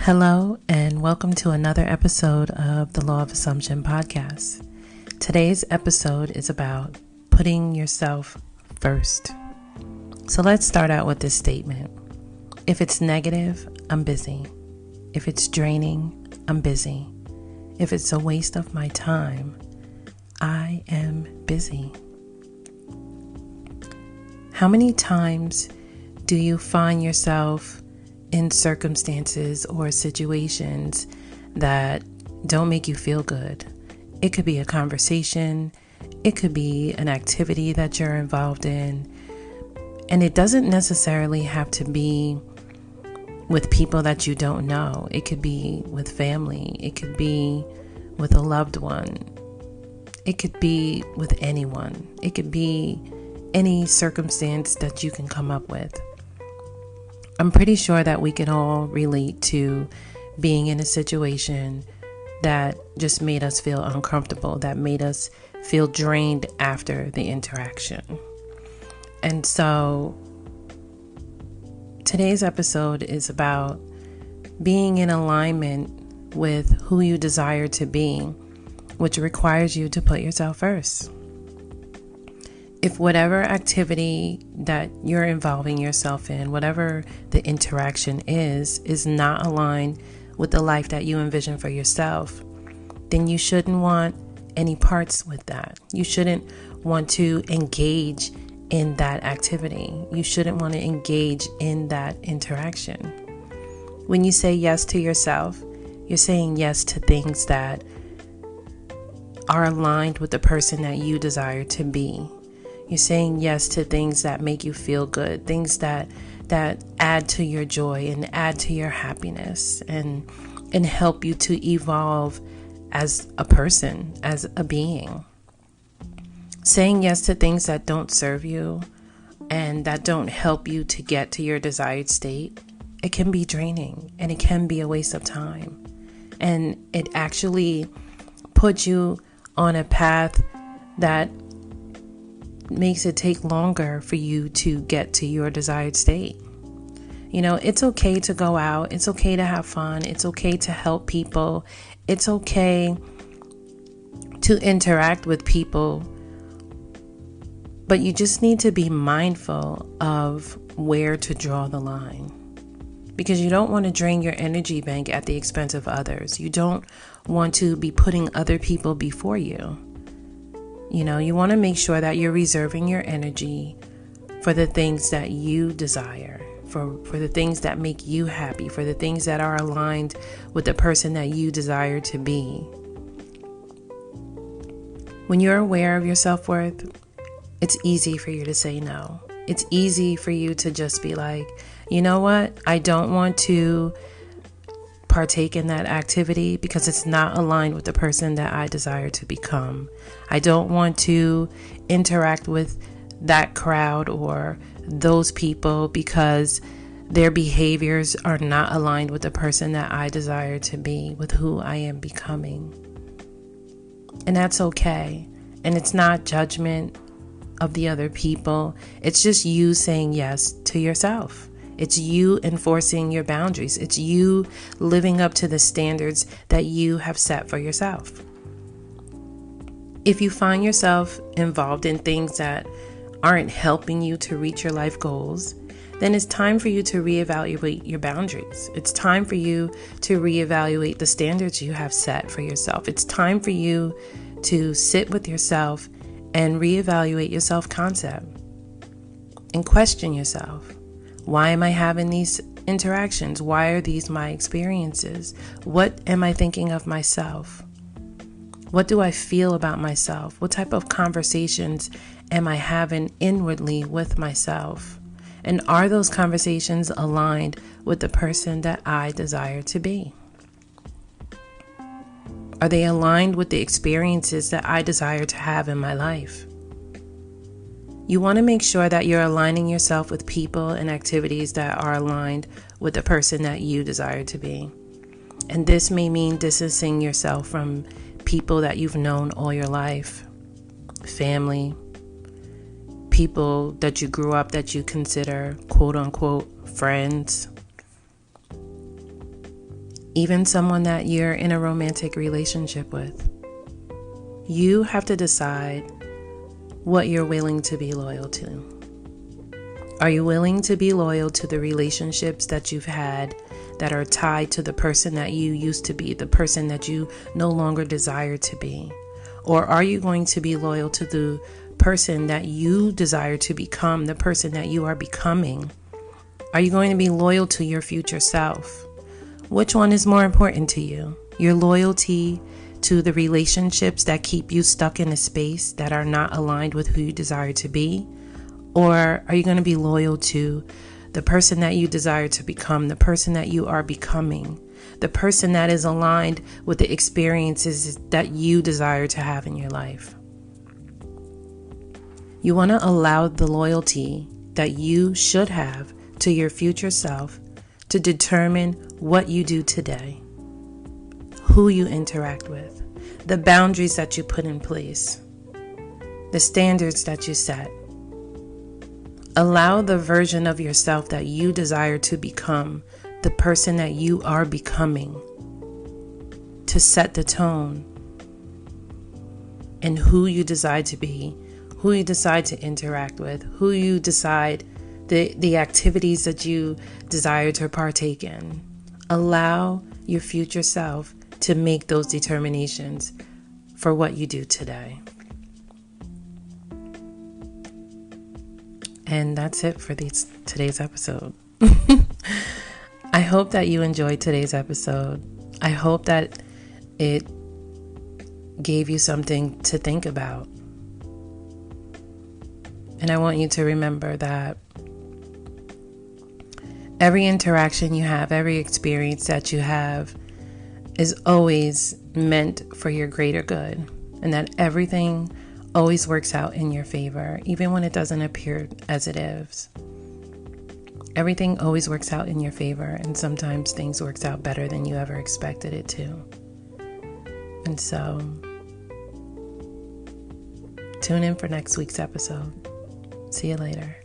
Hello, and welcome to another episode of the Law of Assumption podcast. Today's episode is about putting yourself first. So let's start out with this statement. If it's negative, I'm busy. If it's draining, I'm busy. If it's a waste of my time, I am busy. How many times do you find yourself in circumstances or situations that don't make you feel good? It could be a conversation, it could be an activity that you're involved in, and it doesn't necessarily have to be with people that you don't know. It could be with family, it could be with a loved one, it could be with anyone, it could be any circumstance that you can come up with. I'm pretty sure that we can all relate to being in a situation that just made us feel uncomfortable, that made us feel drained after the interaction. And so today's episode is about being in alignment with who you desire to be, which requires you to put yourself first. If whatever activity that you're involving yourself in, whatever the interaction is not aligned with the life that you envision for yourself, then you shouldn't want any parts with that. You shouldn't want to engage in that activity. You shouldn't want to engage in that interaction. When you say yes to yourself, you're saying yes to things that are aligned with the person that you desire to be. You're saying yes to things that make you feel good, things that add to your joy and add to your happiness and help you to evolve as a person, as a being. Saying yes to things that don't serve you and that don't help you to get to your desired state, it can be draining and it can be a waste of time. And it actually puts you on a path that makes it take longer for you to get to your desired state. You know, it's okay to go out. It's okay to have fun. It's okay to help people. It's okay to interact with people. But you just need to be mindful of where to draw the line. Because you don't want to drain your energy bank at the expense of others. You don't want to be putting other people before you. You know, you want to make sure that you're reserving your energy for the things that you desire, for the things that make you happy, for the things that are aligned with the person that you desire to be. When you're aware of your self-worth, it's easy for you to say no. It's easy for you to just be like, you know what? I don't want to partake in that activity because it's not aligned with the person that I desire to become. I don't want to interact with that crowd or those people because their behaviors are not aligned with the person that I desire to be, with who I am becoming. And that's okay. And it's not judgment of the other people. It's just you saying yes to yourself. It's you enforcing your boundaries. It's you living up to the standards that you have set for yourself. If you find yourself involved in things that aren't helping you to reach your life goals, then it's time for you to reevaluate your boundaries. It's time for you to reevaluate the standards you have set for yourself. It's time for you to sit with yourself and reevaluate your self-concept and question yourself. Why am I having these interactions? Why are these my experiences? What am I thinking of myself? What do I feel about myself? What type of conversations am I having inwardly with myself? And are those conversations aligned with the person that I desire to be? Are they aligned with the experiences that I desire to have in my life? You want to make sure that you're aligning yourself with people and activities that are aligned with the person that you desire to be. And this may mean distancing yourself from people that you've known all your life, family, people that you grew up that you consider quote unquote friends. even someone that you're in a romantic relationship with. You have to decide what you're willing to be loyal to. Are you willing to be loyal to the relationships that you've had that are tied to the person that you used to be, the person that you no longer desire to be? Or are you going to be loyal to the person that you desire to become, the person that you are becoming? Are you going to be loyal to your future self? Which one is more important to you? Your loyalty to the relationships that keep you stuck in a space that are not aligned with who you desire to be? Or are you going to be loyal to the person that you desire to become, the person that you are becoming, the person that is aligned with the experiences that you desire to have in your life? You want to allow the loyalty that you should have to your future self to determine what you do today, who you interact with, the boundaries that you put in place, the standards that you set. Allow the version of yourself that you desire to become, the person that you are becoming, to set the tone in who you decide to be, who you decide to interact with, who you decide the activities that you desire to partake in. Allow your future self to make those determinations for what you do today. And that's it for today's episode. I hope that you enjoyed today's episode. I hope that it gave you something to think about. And I want you to remember that every interaction you have, every experience that you have is always meant for your greater good, and that everything always works out in your favor, even when it doesn't appear as it is. Everything always works out in your favor, and sometimes things works out better than you ever expected it to. And so, tune in for next week's episode. See you later.